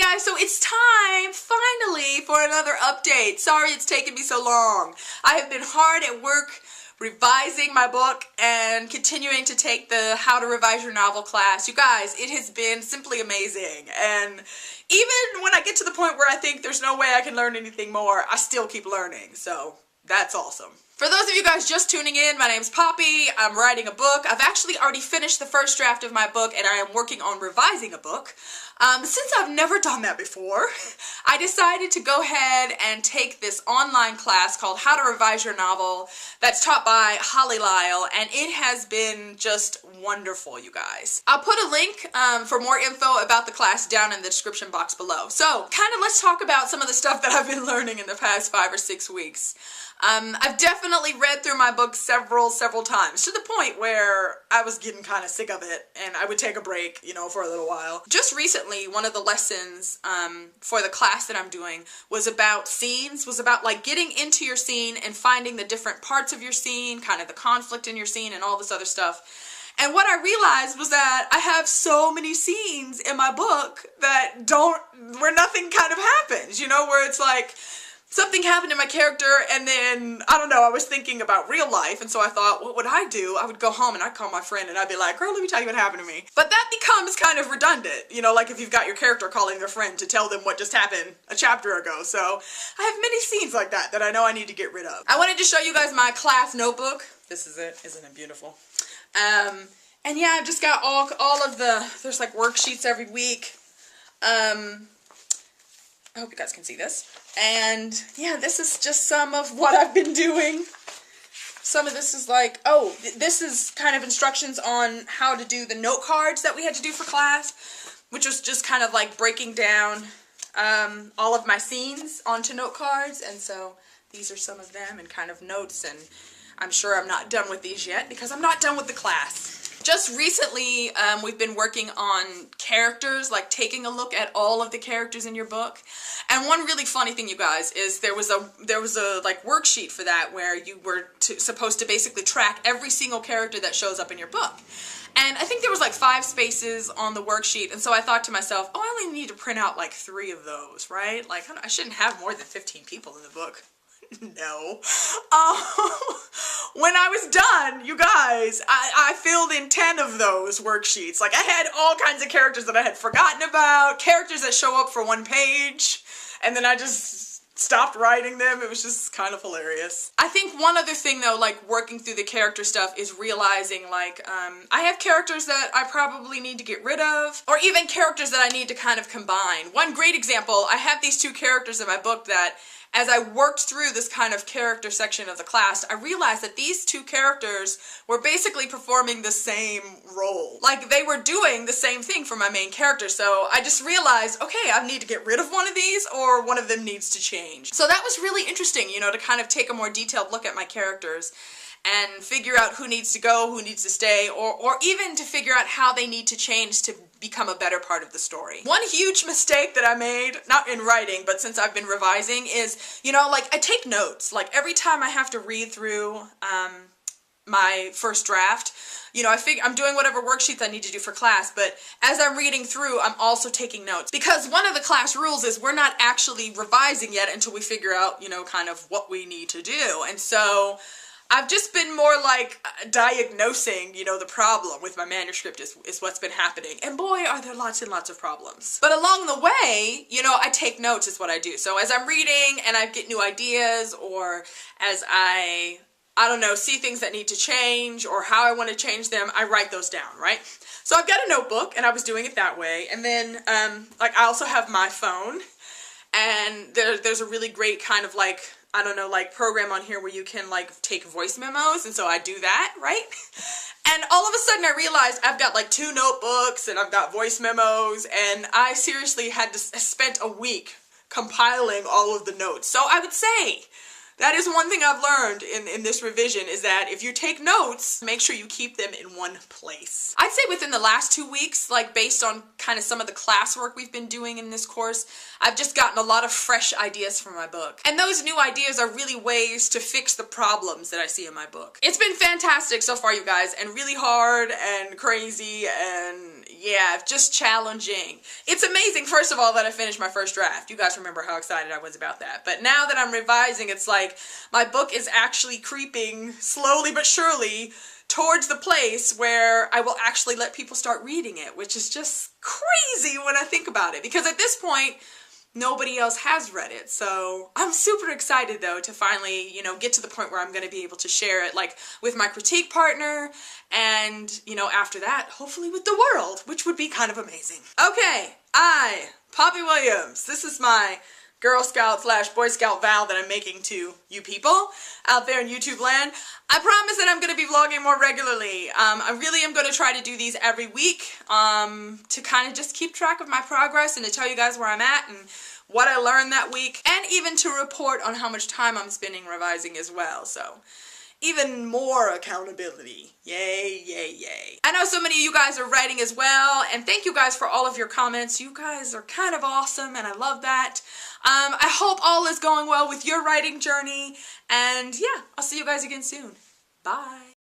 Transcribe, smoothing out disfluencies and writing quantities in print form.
guys, so it's time, finally, for another update. Sorry it's taken me so long. I have been hard at work revising my book and continuing to take the How to Revise Your Novel class. You guys, it has been simply amazing. And even when I get to the point where I think there's no way I can learn anything more, I still keep learning. So that's awesome. For those of you guys just tuning in, my name's Poppy. I'm writing a book. I've actually already finished the first draft of my book and I am working on revising a book. Since I've never done that before, I decided to go ahead and take this online class called How to Revise Your Novel that's taught by Holly Lyle, and it has been just wonderful, you guys. I'll put a link for more info about the class down in the description box below. So, let's talk about some of the stuff that I've been learning in the past 5 or 6 weeks. I've definitely read through my book several times, to the point where I was getting kind of sick of it, and I would take a break, for a little while. Just recently, one of the lessons for the class that I'm doing was about scenes, was about like getting into your scene and finding the different parts of your scene, kind of the conflict in your scene and all this other stuff. And what I realized was that I have so many scenes in my book that where nothing kind of happens, where it's like, something happened to my character, and then, I don't know, I was thinking about real life, and so I thought, what would I do? I would go home and I'd call my friend and I'd be like, girl, let me tell you what happened to me. But that becomes kind of redundant, like if you've got your character calling their friend to tell them what just happened a chapter ago. So I have many scenes like that I know I need to get rid of. I wanted to show you guys my class notebook. This is it. Isn't it beautiful? And yeah, I've just got all of there's like worksheets every week. I hope you guys can see this. And yeah, this is just some of what I've been doing. Some of this is like, this is kind of instructions on how to do the note cards that we had to do for class, which was just kind of like breaking down all of my scenes onto note cards. And so these are some of them and kind of notes, and I'm sure I'm not done with these yet because I'm not done with the class. Just recently, we've been working on characters, like taking a look at all of the characters in your book. And one really funny thing, you guys, is there was a like worksheet for that where you were supposed to basically track every single character that shows up in your book. And I think there was like 5 spaces on the worksheet, and so I thought to myself, I only need to print out like 3 of those, right? Like, I shouldn't have more than 15 people in the book. No. When I was done, you guys, I filled in 10 of those worksheets. Like, I had all kinds of characters that I had forgotten about, characters that show up for 1 page, and then I just stopped writing them. It was just kind of hilarious. I think one other thing, though, like working through the character stuff, is realizing, like, I have characters that I probably need to get rid of, or even characters that I need to kind of combine. One great example, I have these 2 characters in my book that, as I worked through this kind of character section of the class, I realized that these 2 characters were basically performing the same role. Like, they were doing the same thing for my main character, so I just realized, okay, I need to get rid of one of these, or one of them needs to change. So that was really interesting, to kind of take a more detailed look at my characters and figure out who needs to go, who needs to stay, or even to figure out how they need to change to become a better part of the story. One huge mistake that I made, not in writing, but since I've been revising, is, like, I take notes. Like, every time I have to read through my first draft, I'm doing whatever worksheets I need to do for class, but as I'm reading through, I'm also taking notes. Because one of the class rules is we're not actually revising yet until we figure out, kind of what we need to do. And so I've just been more like diagnosing, the problem with my manuscript is what's been happening. And boy, are there lots and lots of problems. But along the way, I take notes is what I do. So as I'm reading and I get new ideas, or as I don't know, see things that need to change or how I want to change them, I write those down, right? So I've got a notebook and I was doing it that way. And then, like, I also have my phone, and there's a really great kind of like, I don't know, like program on here where you can like take voice memos, and so I do that, right? And all of a sudden I realized I've got like 2 notebooks and I've got voice memos, and I seriously had to spent a week compiling all of the notes. So I would say That is one thing I've learned in this revision, is that if you take notes, make sure you keep them in one place. I'd say within the last 2 weeks, like based on kind of some of the classwork we've been doing in this course, I've just gotten a lot of fresh ideas for my book. And those new ideas are really ways to fix the problems that I see in my book. It's been fantastic so far, you guys, and really hard and crazy and yeah, just challenging. It's amazing, first of all, that I finished my first draft. You guys remember how excited I was about that. But now that I'm revising, it's like my book is actually creeping slowly but surely towards the place where I will actually let people start reading it, which is just crazy when I think about it. Because at this point, nobody else has read it. So I'm super excited though to finally, get to the point where I'm going to be able to share it like with my critique partner and, after that, hopefully with the world, which would be kind of amazing. Okay, Poppy Williams, this is my Girl Scout / Boy Scout vow that I'm making to you people out there in YouTube land. I promise that I'm going to be vlogging more regularly. I really am going to try to do these every week to kind of just keep track of my progress and to tell you guys where I'm at and what I learned that week, and even to report on how much time I'm spending revising as well. So even more accountability. Yay, yay, yay. I know so many of you guys are writing as well, and thank you guys for all of your comments. You guys are kind of awesome, and I love that. I hope all is going well with your writing journey, and yeah, I'll see you guys again soon. Bye.